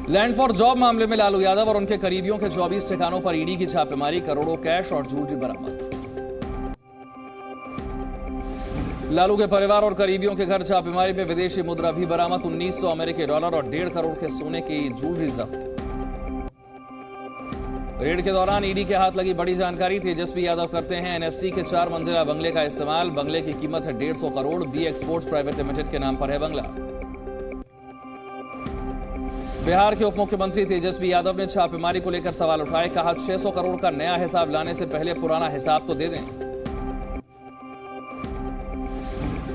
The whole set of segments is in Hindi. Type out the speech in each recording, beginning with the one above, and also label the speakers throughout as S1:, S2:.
S1: लैंड फॉर जॉब मामले में लालू यादव और उनके करीबियों के 24 ठिकानों पर ईडी की छापेमारी, करोड़ों कैश और ज्वेलरी बरामद। लालू के परिवार और करीबियों के घर छापेमारी में विदेशी मुद्रा भी बरामद, 1900 अमेरिकी डॉलर और 1.5 करोड़ के सोने की ज्वेलरी जब्त। रेड के दौरान ईडी के हाथ लगी बड़ी जानकारी, तेजस्वी यादव करते हैं एनएफसी के 4 मंजिला बंगले का इस्तेमाल, बंगले की कीमत है 150 crore, B Exports Private Limited के नाम पर है बंगला। बिहार के उप मुख्यमंत्री तेजस्वी यादव ने छापेमारी को लेकर सवाल उठाए, कहा 600 करोड़ का नया हिसाब लाने से पहले पुराना हिसाब तो दे दें।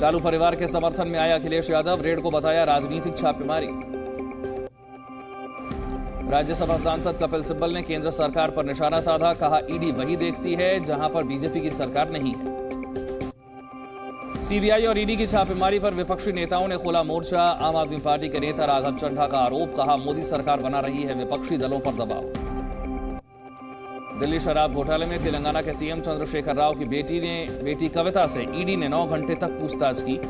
S1: लालू परिवार के समर्थन में आया अखिलेश यादव, रेड को बताया राजनीतिक छापेमारी। राज्यसभा सांसद कपिल सिब्बल ने केंद्र सरकार पर निशाना साधा, कहा ईडी वही देखती है जहां पर बीजेपी की सरकार नहीं है। सीबीआई और ईडी की छापेमारी पर विपक्षी नेताओं ने खोला मोर्चा, आम आदमी पार्टी के नेता राघव चड्ढा का आरोप, कहा मोदी सरकार बना रही है विपक्षी दलों पर दबाव। दिल्ली शराब घोटाले में तेलंगाना के सीएम चंद्रशेखर राव की बेटी कविता से ईडी ने 9 घंटे तक पूछताछ की।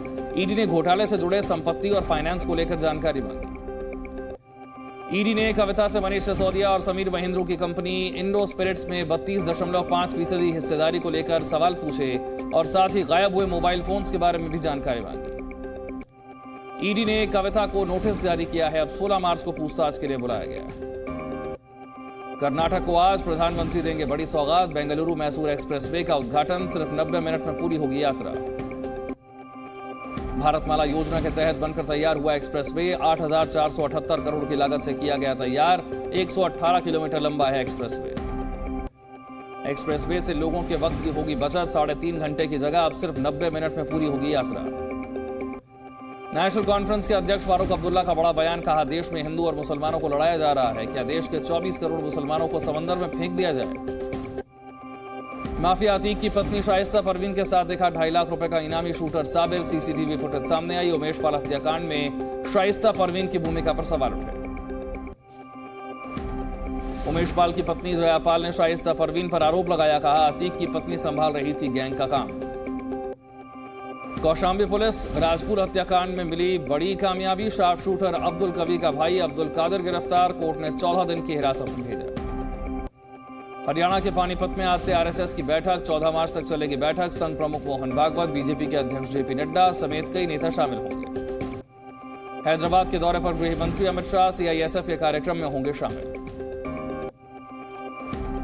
S1: ईडी ने घोटाले से जुड़े संपत्ति और फाइनेंस को लेकर जानकारी मांगी। ईडी ने कविता से मनीष सिसोदिया और समीर महिंद्रू की कंपनी इंडो स्पिरिट्स में 32.5% हिस्सेदारी को लेकर सवाल पूछे और साथ ही गायब हुए मोबाइल फोन्स के बारे में भी जानकारी मांगी। ईडी ने कविता को नोटिस जारी किया है, अब 16 मार्च को पूछताछ के लिए बुलाया गया। कर्नाटक को आज प्रधानमंत्री देंगे बड़ी सौगात, बेंगलुरु मैसूर एक्सप्रेसवे का उद्घाटन, सिर्फ 90 मिनट में पूरी होगी यात्रा। भारतमाला योजना के तहत बनकर तैयार हुआ एक्सप्रेसवे 8,478 करोड़ की लागत से किया गया तैयार, 118 किलोमीटर लंबा है एक्सप्रेसवे। एक्सप्रेसवे से लोगों के वक्त की होगी बचत, 3.5 घंटे की जगह अब सिर्फ 90 मिनट में पूरी होगी यात्रा। नेशनल कॉन्फ्रेंस के अध्यक्ष फारूक अब्दुल्ला का बड़ा बयान, कहा देश में हिंदू और मुसलमानों को लड़ाया जा रहा है, क्या देश के 24 करोड़ मुसलमानों को समंदर में फेंक दिया जाए। माफिया अतीक की पत्नी शाइस्ता परवीन के साथ देखा 2.5 लाख रुपए का इनामी शूटर साबिर, सीसीटीवी फुटेज सामने आई। उमेश पाल हत्याकांड में शाइस्ता परवीन की भूमिका पर सवाल उठे। उमेश पाल की पत्नी जया पाल ने शाइस्ता परवीन पर आरोप लगाया, कहा अतीक की पत्नी संभाल रही थी गैंग का काम। कौशांबी पुलिस राजपुर हत्याकांड में मिली बड़ी कामयाबी, शार्प शूटर अब्दुल कवी का भाई अब्दुल कादिर गिरफ्तार, कोर्ट ने 14 दिन की हिरासत में भेजा। हरियाणा के पानीपत में आज से आरएसएस की बैठक, 14 मार्च तक चलेगी बैठक, संघ प्रमुख मोहन भागवत, बीजेपी के अध्यक्ष जेपी नड्डा समेत कई नेता शामिल होंगे। हैदराबाद के दौरे पर गृह मंत्री अमित शाह सीआईएसएफ के कार्यक्रम में होंगे शामिल।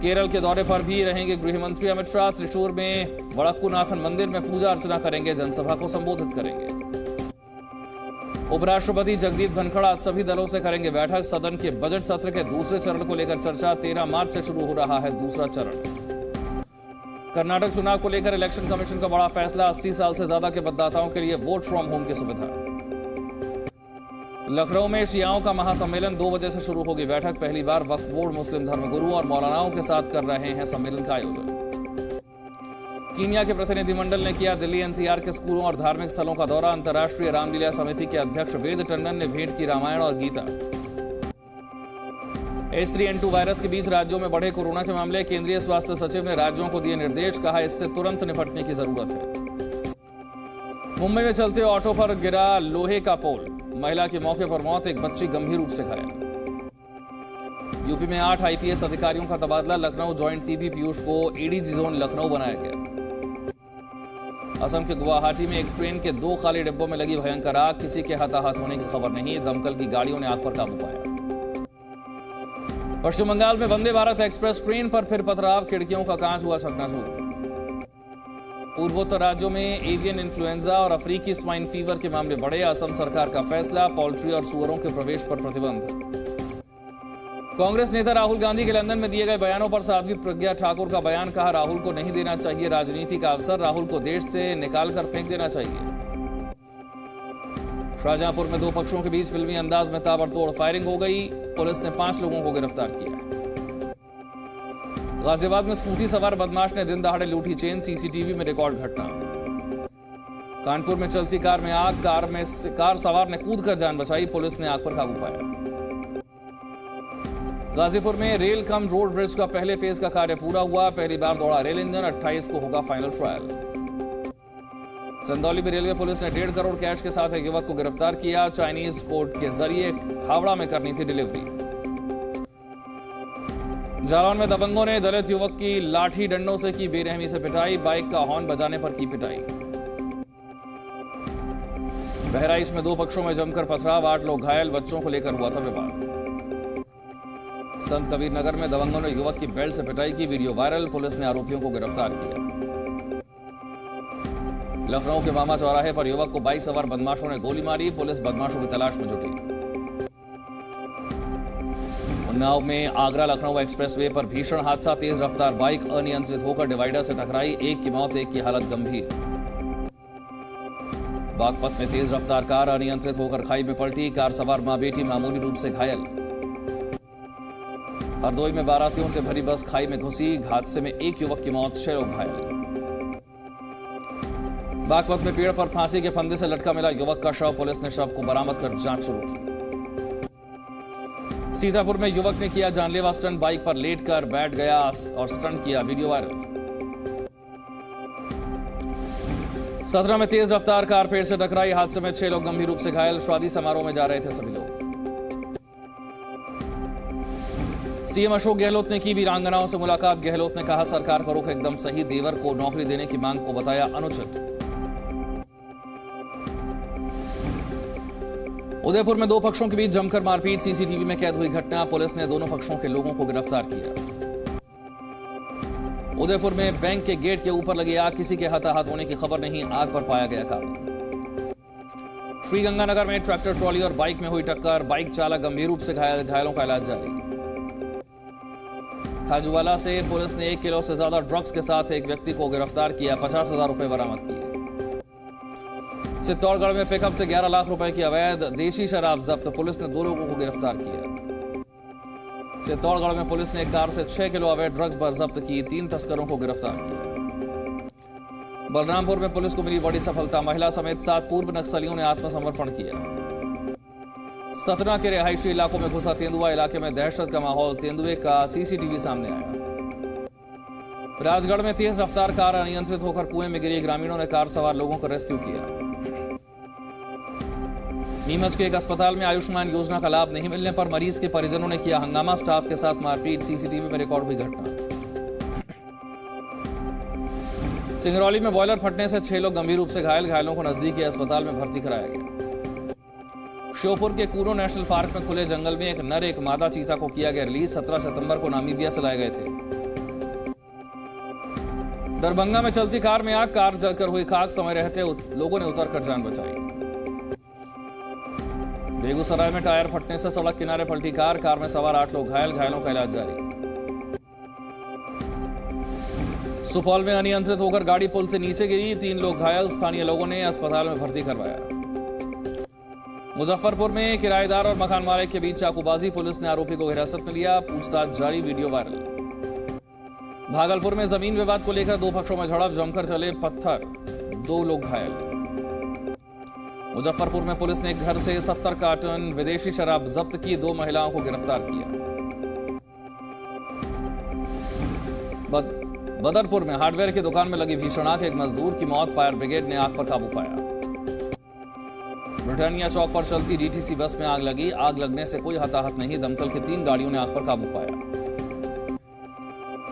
S1: केरल के दौरे पर भी रहेंगे गृह मंत्री अमित शाह, त्रिशूर में वड़क्कुनाथन मंदिर में पूजा अर्चना करेंगे, जनसभा को संबोधित करेंगे। उपराष्ट्रपति जगदीप धनखड़ आज सभी दलों से करेंगे बैठक, सदन के बजट सत्र के दूसरे चरण को लेकर चर्चा, 13 मार्च से शुरू हो रहा है दूसरा चरण। कर्नाटक चुनाव को लेकर इलेक्शन कमीशन का बड़ा फैसला, 80 साल से ज्यादा के मतदाताओं के लिए वोट फ्रॉम होम की सुविधा। लखनऊ में शियाओं का महासम्मेलन 2 बजे से शुरू होगी बैठक, पहली बार वक्फ बोर्ड, मुस्लिम धर्मगुरु और मौलानाओं के साथ कर रहे हैं सम्मेलन का आयोजन। कीनिया के प्रतिनिधिमंडल ने किया दिल्ली एनसीआर के स्कूलों और धार्मिक स्थलों का दौरा, अंतर्राष्ट्रीय रामलीला समिति के अध्यक्ष वेद टंडन ने भेंट की रामायण और गीता। H3N2 वायरस के बीच राज्यों में बढ़े कोरोना के मामले, केंद्रीय स्वास्थ्य सचिव ने राज्यों को दिए निर्देश, कहा इससे तुरंत निपटने की जरूरत है। मुंबई में चलते ऑटो पर गिरा लोहे का पोल, महिला की मौके पर मौत, एक बच्ची गंभीर रूप से घायल। यूपी में 8 आईपीएस अधिकारियों का तबादला, लखनऊ जॉइंट सीपी पीयूष को एडीजी जोन लखनऊ बनाया गया। असम के गुवाहाटी में एक ट्रेन के 2 खाली डिब्बों में लगी भयंकर आग, किसी के हताहत होने की खबर नहीं, दमकल की गाड़ियों ने आग पर काबू पाया। पश्चिम बंगाल में वंदे भारत एक्सप्रेस ट्रेन पर फिर पथराव, खिड़कियों का कांच हुआ चकनाचूर। पूर्वोत्तर राज्यों में एवियन इन्फ्लुएंजा और अफ्रीकी स्वाइन फीवर के मामले बढ़े, असम सरकार का फैसला, पोल्ट्री और सुअरों के प्रवेश पर प्रतिबंध। कांग्रेस नेता राहुल गांधी के लंदन में दिए गए बयानों पर साध्वी प्रज्ञा ठाकुर का बयान, कहा राहुल को नहीं देना चाहिए राजनीति का अवसर, राहुल को देश से निकालकर फेंक देना चाहिए। शाहजहांपुर में 2 पक्षों के बीच फिल्मी अंदाज में ताबड़तोड़ फायरिंग हो गई, पुलिस ने 5 लोगों को गिरफ्तार किया। गाजियाबाद में स्कूटी सवार बदमाश ने दिन दहाड़े लूटी चेन, सीसीटीवी में रिकॉर्ड घटना। कानपुर में चलती कार में आग, कार सवार ने कूदकर जान बचाई, पुलिस ने आग पर काबू पाया। गाजीपुर में रेल कम रोड ब्रिज का पहले फेज का कार्य पूरा हुआ, पहली बार दौड़ा रेल इंजन, 28 को होगा फाइनल ट्रायल। चंदौली में रेलवे पुलिस ने 1.5 करोड़ कैश के साथ एक युवक को गिरफ्तार किया, चाइनीज कोड के जरिए हावड़ा में करनी थी डिलीवरी। जालौन में दबंगों ने दलित युवक की लाठी डंडों से की बेरहमी से पिटाई, बाइक का हॉर्न बजाने पर की पिटाई। बहराइच में दो पक्षों में जमकर पथराव, 8 लोग घायल, बच्चों को लेकर हुआ था विवाद। संत कबीर नगर में दबंगों ने युवक की बेल्ट से पिटाई की, वीडियो वायरल, पुलिस ने आरोपियों को गिरफ्तार किया। लखनऊ के मामा चौराहे पर युवक को बाइक सवार बदमाशों ने गोली मारी, पुलिस बदमाशों की तलाश में जुटी। उन्नाव में आगरा लखनऊ एक्सप्रेसवे पर भीषण हादसा, तेज रफ्तार बाइक अनियंत्रित होकर डिवाइडर से टकराई, एक की मौत, एक की हालत गंभीर। बागपत में तेज रफ्तार कार अनियंत्रित होकर खाई में पलटी, कार सवार मां बेटी मामूली रूप से घायल। हरदोई में बारातियों से भरी बस खाई में घुसी, हादसे में एक युवक की मौत, 6 लोग घायल। बागपत में पेड़ पर फांसी के फंदे से लटका मिला युवक का शव, पुलिस ने शव को बरामद कर जांच शुरू की। सीतापुर में युवक ने किया जानलेवा स्टंट, बाइक पर लेटकर बैठ गया और स्टंट किया, वीडियो वायरल। सतना में तेज रफ्तार कार पेड़ से टकराई, हादसे में 6 लोग गंभीर रूप से घायल, शादी समारोह में जा रहे थे सभी लोग। सीएम अशोक गहलोत ने की वीरांगनाओं से मुलाकात, गहलोत ने कहा सरकार का रुख एकदम सही, देवर को नौकरी देने की मांग को बताया अनुचित। उदयपुर में दो पक्षों के बीच जमकर मारपीट, सीसीटीवी में कैद हुई घटना, पुलिस ने दोनों पक्षों के लोगों को गिरफ्तार किया। उदयपुर में बैंक के गेट के ऊपर लगी आग, किसी के हताहत होने की खबर नहीं, आग पर पाया गया काबू। श्रीगंगानगर में ट्रैक्टर ट्रॉली और बाइक में हुई टक्कर, बाइक चालक गंभीर रूप से घायल, घायलों का इलाज जारी। खाजूवाला से पुलिस ने 1 किलो से ज्यादा ड्रग्स के साथ एक व्यक्ति को गिरफ्तार किया, 50,000 रुपए बरामद किए। चित्तौड़गढ़ में पिकअप से 11 लाख रुपए की अवैध देशी शराब जब्त, पुलिस ने 2 लोगों को गिरफ्तार किया। चित्तौड़गढ़ में पुलिस ने एक कार से 6 किलो अवैध ड्रग्स पर जब्त की, 3 तस्करों को गिरफ्तार किया। बलरामपुर में पुलिस को मिली बड़ी सफलता, महिला समेत 7 पूर्व नक्सलियों ने आत्मसमर्पण किया। सतना के रिहायशी इलाकों में घुसा तेंदुआ, इलाके में दहशत का माहौल, तेंदुए का सीसीटीवी सामने आया। राजगढ़ में तेज रफ्तार कार अनियंत्रित होकर कुएं में गिरी, ग्रामीणों ने कार सवार लोगों को रेस्क्यू किया। नीमच के एक अस्पताल में आयुष्मान योजना का लाभ नहीं मिलने पर मरीज के परिजनों ने किया हंगामा, स्टाफ के साथ मारपीट, सीसीटीवी में रिकॉर्ड हुई घटना। सिंगरौली में बॉयलर फटने से 6 लोग गंभीर रूप से घायल, घायलों को नजदीकी अस्पताल में भर्ती कराया गया। श्योपुर के कूरो नेशनल पार्क में खुले जंगल में एक नर एक मादा चीता को किया गया रिलीज, 17 सितंबर को नामीबिया से लाए गए थे। दरभंगा में चलती कार में आग, कार जलकर हुई खाक, समय रहते लोगों ने उतरकर जान बचाई। बेगूसराय में टायर फटने से सड़क किनारे पलटी कार, कार में सवार 8 लोग घायल, घायलों का इलाज जारी। सुपौल में अनियंत्रित होकर गाड़ी पुल से नीचे गिरी, 3 लोग घायल, स्थानीय लोगों ने अस्पताल में भर्ती करवाया। मुजफ्फरपुर में किराएदार और मकान मालिक के बीच चाकूबाजी, पुलिस ने आरोपी को हिरासत में लिया, पूछताछ जारी, वीडियो वायरल। भागलपुर में जमीन विवाद को लेकर 2 पक्षों में झड़प, जमकर चले पत्थर, 2 लोग घायल। मुजफ्फरपुर में पुलिस ने एक घर से 70 कार्टन विदेशी शराब जब्त की, 2 महिलाओं को गिरफ्तार किया। बदरपुर में हार्डवेयर की दुकान में लगी भीषण आग, एक मजदूर की मौत, फायर ब्रिगेड ने आग पर काबू पाया। ब्रिटानिया चौक पर चलती डीटीसी बस में आग लगी, आग लगने से कोई हताहत नहीं, दमकल की 3 गाड़ियों ने आग पर काबू पाया।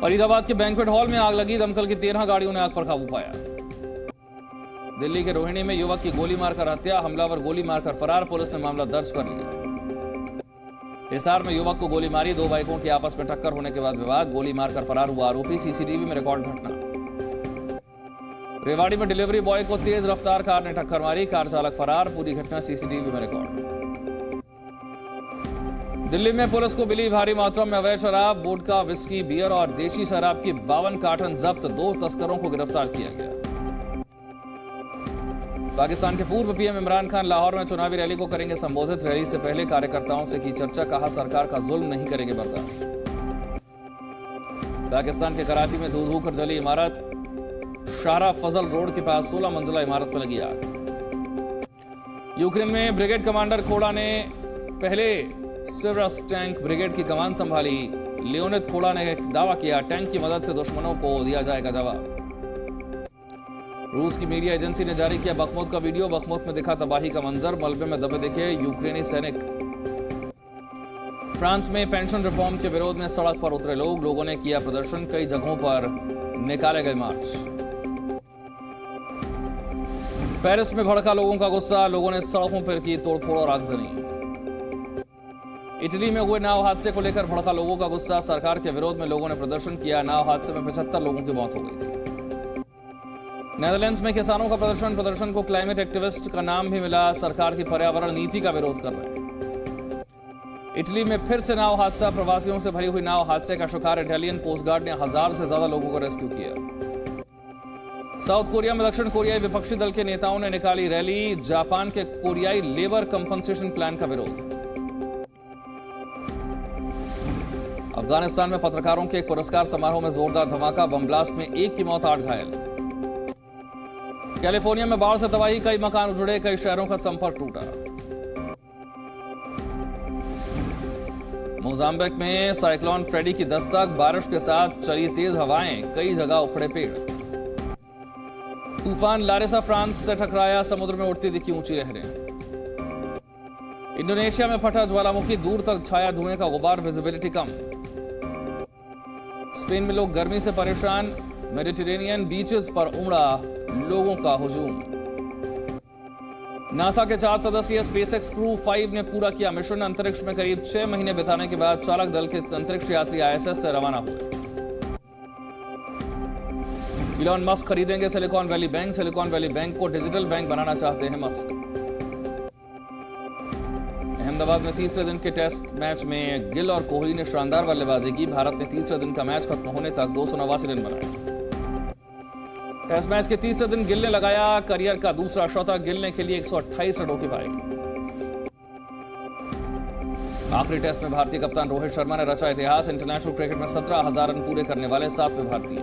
S1: फरीदाबाद के बैंक्वेट हॉल में आग लगी, दमकल की 13 गाड़ियों ने आग पर काबू पाया। दिल्ली के रोहिणी में युवक की गोली मारकर हत्या, हमलावर गोली मारकर फरार, पुलिस ने मामला दर्ज कर लिया। हिसार में युवक को गोली मारी, 2 बाइकों की आपस में टक्कर होने के बाद विवाद, गोली मारकर फरार हुआ आरोपी, सीसीटीवी में रिकॉर्ड घटना। रेवाड़ी में डिलीवरी बॉय को तेज रफ्तार कार ने टक्कर मारी, कार चालक फरार, पूरी घटना सीसीटीवी में रिकॉर्ड। दिल्ली में पुलिस को मिली भारी मात्रा में अवैध शराब, वोडका, विस्की, बियर और देशी शराब की 52 कार्टन जब्त, 2 तस्करों को गिरफ्तार किया गया। पाकिस्तान के पूर्व पीएम इमरान खान लाहौर में चुनावी रैली को करेंगे संबोधित, रैली से पहले कार्यकर्ताओं से की चर्चा, कहा सरकार का जुल्म नहीं करेंगे बर्दाश्त। पाकिस्तान के कराची में धू धू कर जली इमारत, शाहरा फजल रोड के पास 16 मंजिला इमारत में लगी आग। यूक्रेन में ब्रिगेड कमांडर खोड़ा ने पहले सिवरस टैंक ब्रिगेड की कमान संभाली, लियोनिद खोड़ा ने दावा किया टैंक की मदद से दुश्मनों को दिया जाएगा जवाब। रूस की मीडिया एजेंसी ने जारी किया बखमुत का वीडियो, बखमुत में दिखा तबाही का मंजर, मलबे में दबे दिखे यूक्रेनी सैनिक। फ्रांस में पेंशन रिफॉर्म के विरोध में सड़क पर उतरे लोगों ने किया प्रदर्शन, कई जगहों पर निकाले गए मार्च। पेरिस में भड़का लोगों का गुस्सा, लोगों ने सड़कों पर की तोड़फोड़ और आगजनी। इटली में हुए नाव हादसे को लेकर भड़का लोगों का गुस्सा, सरकार के विरोध में लोगों ने प्रदर्शन किया। नाव हादसे में 75 लोगों की मौत हो गई थी। नेदरलैंड्स में किसानों का प्रदर्शन को क्लाइमेट एक्टिविस्ट का नाम भी मिला, सरकार की पर्यावरण नीति का विरोध कर रहे हैं। इटली में फिर से नाव हादसा, प्रवासियों से भरी हुई नाव हादसे का शिकार इटालियन कोस्ट गार्ड ने 1000 से ज्यादा लोगों को रेस्क्यू किया। साउथ कोरिया में दक्षिण कोरियाई विपक्षी दल के नेताओं ने निकाली रैली, जापान के कोरियाई लेबर कंपनसेशन प्लान का विरोध। अफगानिस्तान में पत्रकारों के एक पुरस्कार समारोह में जोरदार धमाका, बम ब्लास्ट में 1 की मौत, 8 घायल। कैलिफोर्निया में बाढ़ से तबाही, कई मकान उजड़े, कई शहरों का संपर्क टूटा। मोजाम्बिक में साइक्लोन फ्रेडी की दस्तक, बारिश के साथ चली तेज हवाएं, कई जगह उखड़े पेड़। तूफान लारेसा फ्रांस से टकराया, समुद्र में उठती दिखी ऊंची लहरें। इंडोनेशिया में फटा ज्वालामुखी, दूर तक छाया धुएं का गुबार, विजिबिलिटी कम। स्पेन में लोग गर्मी से परेशान, मेडिटेरेनियन बीचेस पर उमड़ा लोगों का हुजूम। नासा के 4 सदस्यीय स्पेसएक्स क्रू 5 ने पूरा किया मिशन, अंतरिक्ष में करीब 6 महीने बिताने के बाद चालक दल के अंतरिक्ष यात्री ISS से रवाना हुए। इलॉन मस्क खरीदेंगे silicon valley bank, silicon valley bank को डिजिटल बैंक बनाना चाहते हैं मस्क। अहमदाबाद में तीसरे दिन के टेस्ट मैच में गिल और कोहली ने शानदार बल्लेबाजी की, भारत ने तीसरे दिन का मैच खत्म होने तक 289 रन बनाए। टेस्ट मैच के तीसरे दिन गिल ने लगाया करियर का दूसरा शतक, गिल ने खेली 128 रनों की पारी। आखिरी टेस्ट में भारतीय कप्तान रोहित शर्मा ने रचा इतिहास, इंटरनेशनल क्रिकेट में 17,000 रन पूरे करने वाले 7वें भारतीय।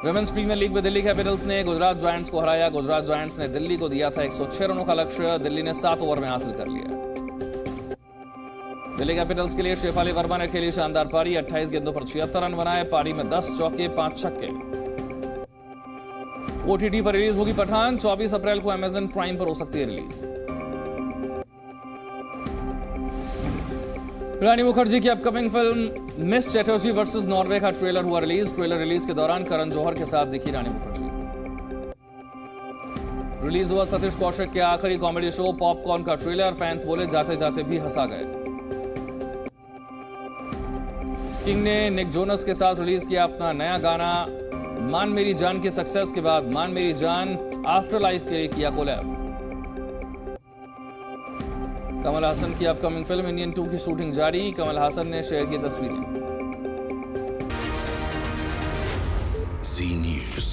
S1: विमेंस प्रीमियर लीग में दिल्ली कैपिटल्स ने गुजरात जायंट्स को हराया, गुजरात जायंट्स ने दिल्ली को दिया था 106 रनों का लक्ष्य, दिल्ली ने 7 ओवर में हासिल कर लिया। दिल्ली कैपिटल्स के लिए शेफाली वर्मा ने खेली शानदार पारी, 28 गेंदों पर 76 रन बनाए, पारी में 10 चौके 5 छक्के। OTT पर रिलीज होगी पठान, 24 अप्रैल को अमेजन प्राइम पर हो सकती है रिलीज। रानी मुखर्जी की upcoming film miss Chatterjee versus Norway का ट्रेलर हुआ रिलीज। ट्रेलर रिलीज के दौरान करण जौहर के साथ दिखी रानी मुखर्जी। रिलीज हुआ सतीश कौशिक के आखिरी कॉमेडी शो पॉपकॉर्न का ट्रेलर, फैंस बोले जाते जाते भी हंसा गए। किंग ने निक जोनस के साथ रिलीज किया अपना नया गाना मान मेरी जान की सक्सेस के बाद मान मेरी जान आफ्टर लाइफ के लिए किया कोलैब। कमल हासन की अपकमिंग फिल्म इंडियन 2 की शूटिंग जारी, कमल हासन ने शेयर की तस्वीरें।
S2: Zee News।